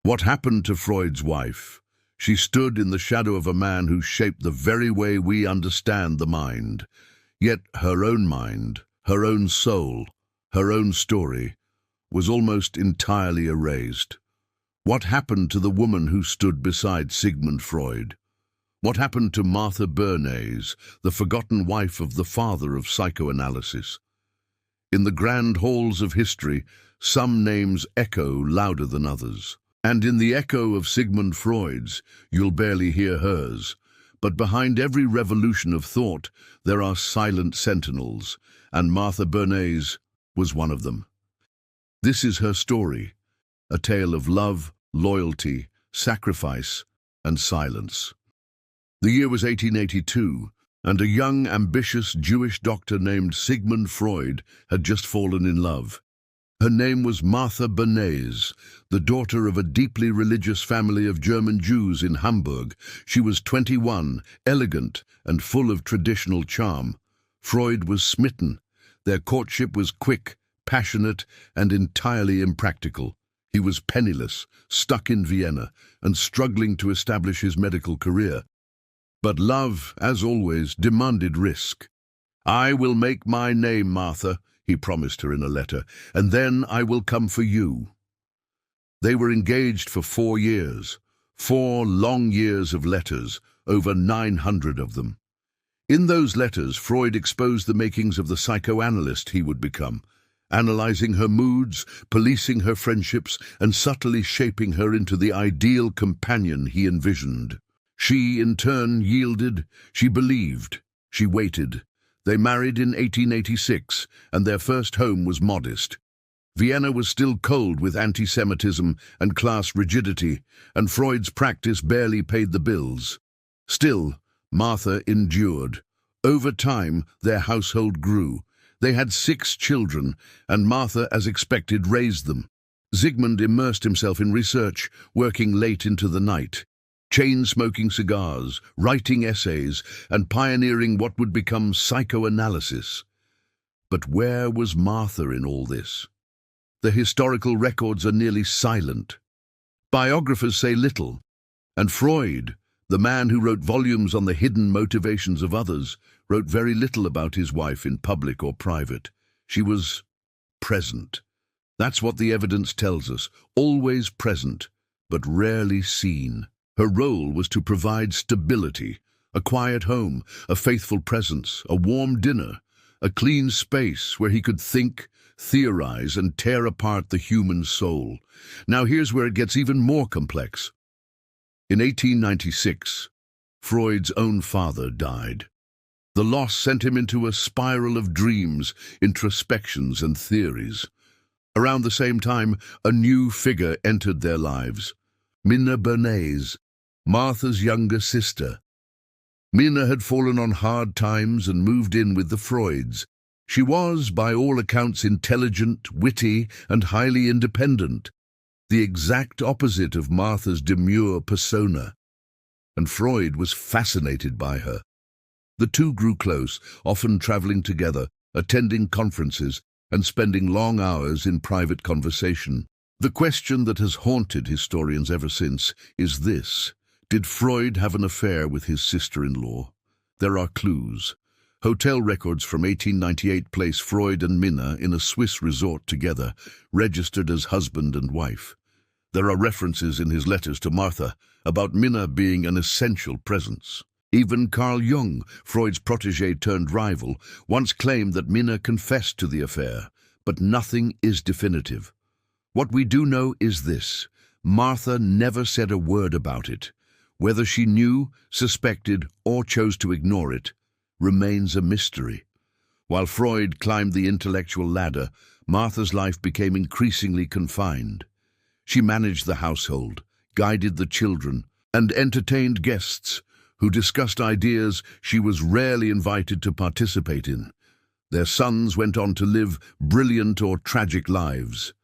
What happened to Freud's wife? She stood in the shadow of a man who shaped the very way we understand the mind. Yet her own mind, her own soul, her own story, was almost entirely erased. What happened to the woman who stood beside Sigmund Freud? What happened to Martha Bernays, the forgotten wife of the father of psychoanalysis? In the grand halls of history, some names echo louder than others. And in the echo of Sigmund Freud's, you'll barely hear hers. But behind every revolution of thought, there are silent sentinels, and Martha Bernays was one of them. This is her story, a tale of love, loyalty, sacrifice, and silence. The year was 1882, and a young, ambitious Jewish doctor named Sigmund Freud had just fallen in love. Her name was Martha Bernays, the daughter of a deeply religious family of German Jews in Hamburg. She was 21, elegant, and full of traditional charm. Freud was smitten. Their courtship was quick, passionate, and entirely impractical. He was penniless, stuck in Vienna, and struggling to establish his medical career. But love, as always, demanded risk. "I will make my name, Martha," he promised her in a letter, "and then I will come for you." They were engaged for 4 years, 4 long years of letters, over 900 of them. In those letters, Freud exposed the makings of the psychoanalyst he would become, analyzing her moods, policing her friendships, and subtly shaping her into the ideal companion he envisioned. She, in turn, yielded. She believed. She waited. They married in 1886, and their first home was modest. Vienna was still cold with anti-Semitism and class rigidity, and Freud's practice barely paid the bills. Still, Martha endured. Over time, their household grew. They had 6 children, and Martha, as expected, raised them. Sigmund immersed himself in research, working late into the night, chain-smoking cigars, writing essays, and pioneering what would become psychoanalysis. But where was Martha in all this? The historical records are nearly silent. Biographers say little, and Freud, the man who wrote volumes on the hidden motivations of others, wrote very little about his wife in public or private. She was present. That's what the evidence tells us, always present, but rarely seen. Her role was to provide stability, a quiet home, a faithful presence, a warm dinner, a clean space where he could think, theorize, and tear apart the human soul. Now here's where it gets even more complex. In 1896, Freud's own father died. The loss sent him into a spiral of dreams, introspections, and theories. Around the same time, a new figure entered their lives. Martha Bernays, Martha's younger sister. Mina had fallen on hard times and moved in with the Freuds. She was, by all accounts, intelligent, witty, and highly independent, the exact opposite of Martha's demure persona. And Freud was fascinated by her. The two grew close, often traveling together, attending conferences, and spending long hours in private conversation. The question that has haunted historians ever since is this: did Freud have an affair with his sister-in-law? There are clues. Hotel records from 1898 place Freud and Minna in a Swiss resort together, registered as husband and wife. There are references in his letters to Martha about Minna being an essential presence. Even Carl Jung, Freud's protégé turned rival, once claimed that Minna confessed to the affair, but nothing is definitive. What we do know is this: Martha never said a word about it. Whether she knew, suspected, or chose to ignore it remains a mystery. While Freud climbed the intellectual ladder, Martha's life became increasingly confined. She managed the household, guided the children, and entertained guests who discussed ideas she was rarely invited to participate in. Their sons went on to live brilliant or tragic lives.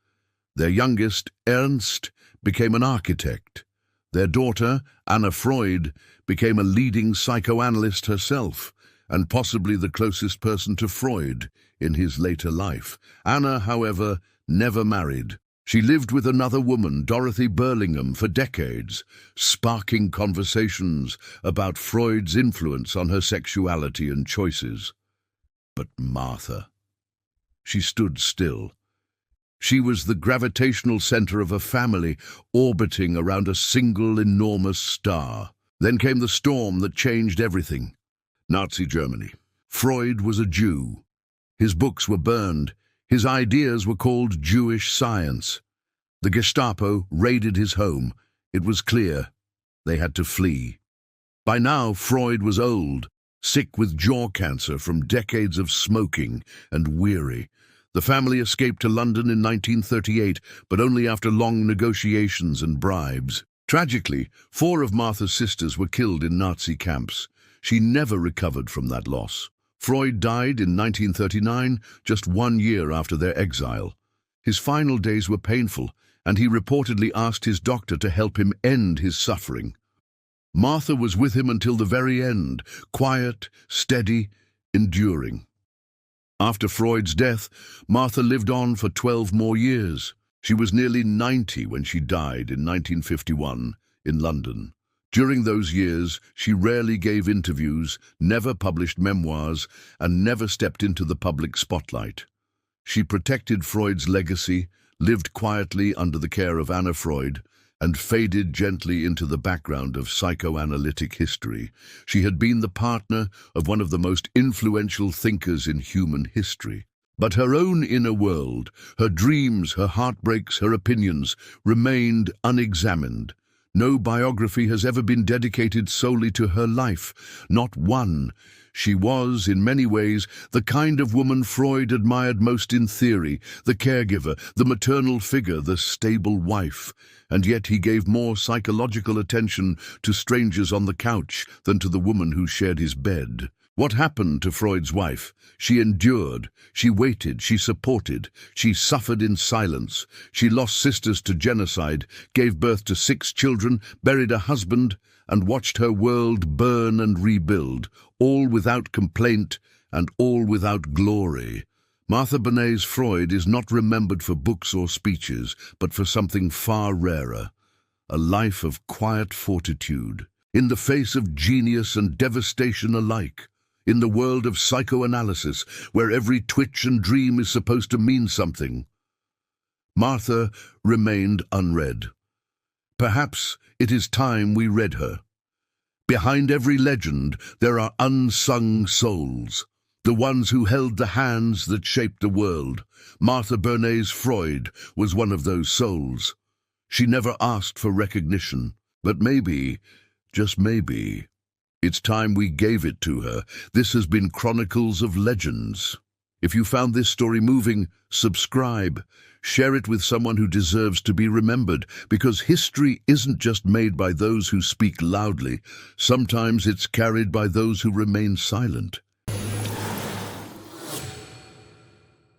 Their youngest, Ernst, became an architect. Their daughter, Anna Freud, became a leading psychoanalyst herself, and possibly the closest person to Freud in his later life. Anna, however, never married. She lived with another woman, Dorothy Burlingham, for decades, sparking conversations about Freud's influence on her sexuality and choices. But Martha. She stood still. She was the gravitational center of a family orbiting around a single enormous star. Then came the storm that changed everything. Nazi Germany. Freud was a Jew. His books were burned. His ideas were called Jewish science. The Gestapo raided his home. It was clear they had to flee. By now, Freud was old, sick with jaw cancer from decades of smoking, and weary. The family escaped to London in 1938, but only after long negotiations and bribes. Tragically, 4 of Martha's sisters were killed in Nazi camps. She never recovered from that loss. Freud died in 1939, just 1 year after their exile. His final days were painful, and he reportedly asked his doctor to help him end his suffering. Martha was with him until the very end, quiet, steady, enduring. After Freud's death, Martha lived on for 12 more years. She was nearly 90 when she died in 1951 in London. During those years, she rarely gave interviews, never published memoirs, and never stepped into the public spotlight. She protected Freud's legacy, lived quietly under the care of Anna Freud, and faded gently into the background of psychoanalytic history. She had been the partner of one of the most influential thinkers in human history. But her own inner world, her dreams, her heartbreaks, her opinions, remained unexamined. No biography has ever been dedicated solely to her life, not one. She was, in many ways, the kind of woman Freud admired most in theory, the caregiver, the maternal figure, the stable wife. And yet he gave more psychological attention to strangers on the couch than to the woman who shared his bed. What happened to Freud's wife? She endured, she waited, she supported, she suffered in silence. She lost sisters to genocide, gave birth to 6 children, buried a husband, and watched her world burn and rebuild, all without complaint and all without glory. Martha Bernays Freud is not remembered for books or speeches, but for something far rarer, a life of quiet fortitude, in the face of genius and devastation alike. In the world of psychoanalysis, where every twitch and dream is supposed to mean something, Martha remained unread. Perhaps it is time we read her. Behind every legend, there are unsung souls, the ones who held the hands that shaped the world. Martha Bernays Freud was one of those souls. She never asked for recognition, but maybe, just maybe, it's time we gave it to her. This has been Chronicles of Legends. If you found this story moving, subscribe. Share it with someone who deserves to be remembered, because history isn't just made by those who speak loudly. Sometimes it's carried by those who remain silent.